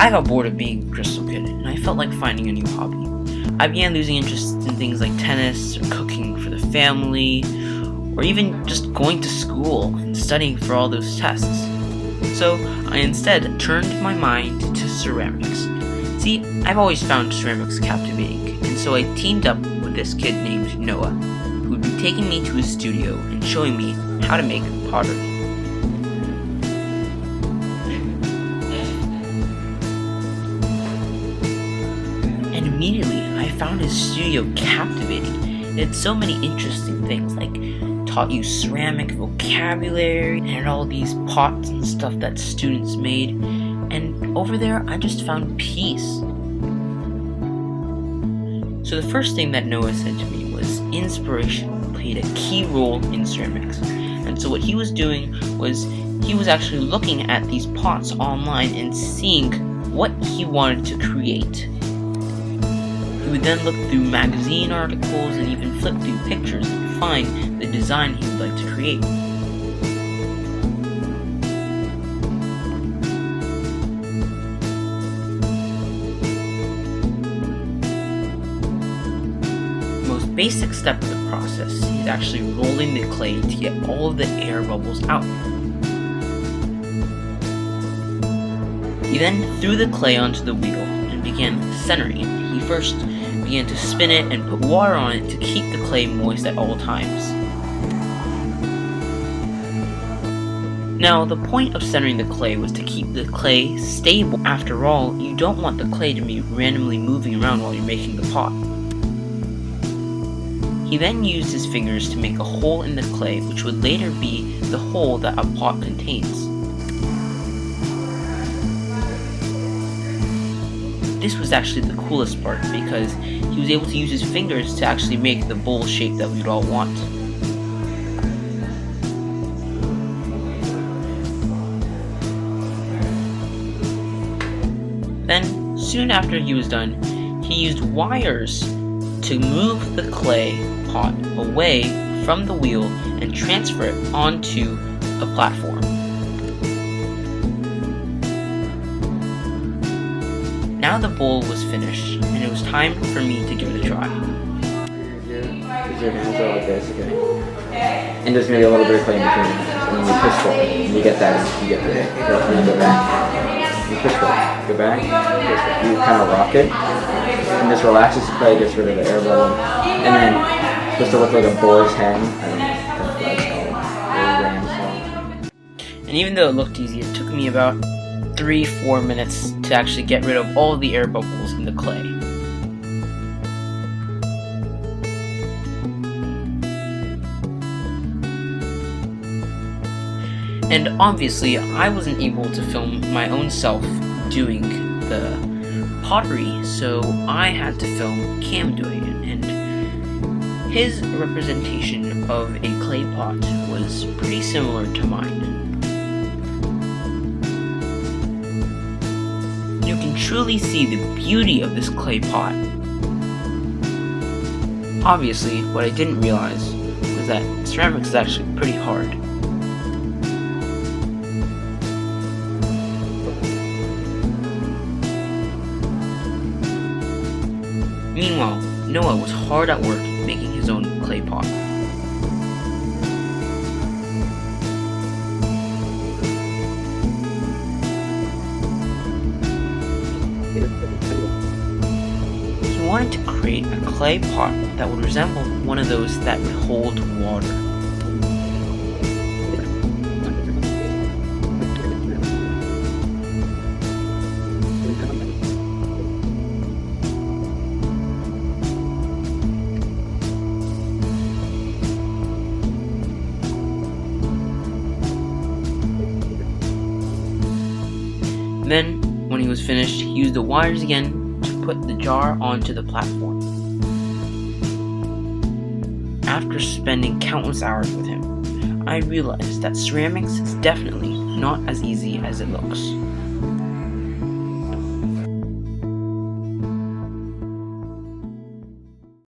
I got bored of being a crystal kid, and I felt like finding a new hobby. I began losing interest in things like tennis, or cooking for the family, or even just going to school and studying for all those tests. So I instead turned my mind to ceramics. See, I've always found ceramics captivating, and so I teamed up with this kid named Noah, who would be taking me to his studio and showing me how to make pottery. And immediately, I found his studio captivating. It had so many interesting things, like taught you ceramic vocabulary, and had all these pots and stuff that students made. And over there, I just found peace. So the first thing that Noah said to me was inspiration played a key role in ceramics. And so what he was doing was he was actually looking at these pots online and seeing what he wanted to create. He would then look through magazine articles and even flip through pictures and find the design he would like to create. The most basic step of the process is actually rolling the clay to get all of the air bubbles out. He then threw the clay onto the wheel and began centering it. He first began to spin it and put water on it to keep the clay moist at all times. Now, the point of centering the clay was to keep the clay stable. After all, you don't want the clay to be randomly moving around while you're making the pot. He then used his fingers to make a hole in the clay, which would later be the hole that a pot contains. This was actually the coolest part because he was able to use his fingers to actually make the bowl shape that we'd all want. Then, soon after he was done, he used wires to move the clay pot away from the wheel and transfer it onto a platform. Now the bowl was finished, and it was time for me to give it a try. Use your hands out like this, okay? And there's gonna be a little bit of clay in between your hands, and then you push forward, and you get that, and you get there, and then go back. You push forward, go back, you kind of rock it, and this relaxes the clay, gets rid of the air bubble, and then it's supposed to look like a boar's head. I don't know what that's called, or ram's head. And even though it looked easy, it took me about 3-4 minutes to actually get rid of all the air bubbles in the clay. And obviously, I wasn't able to film my own self doing the pottery, so I had to film Cam doing it, and his representation of a clay pot was pretty similar to mine. You can truly see the beauty of this clay pot. Obviously, what I didn't realize was that ceramics is actually pretty hard. Meanwhile, Noah was hard at work making his own clay pot. He wanted to create a clay pot that would resemble one of those that would hold water. Then, when he was finished, he used the wires again to put the jar onto the platform. After spending countless hours with him, I realized that ceramics is definitely not as easy as it looks.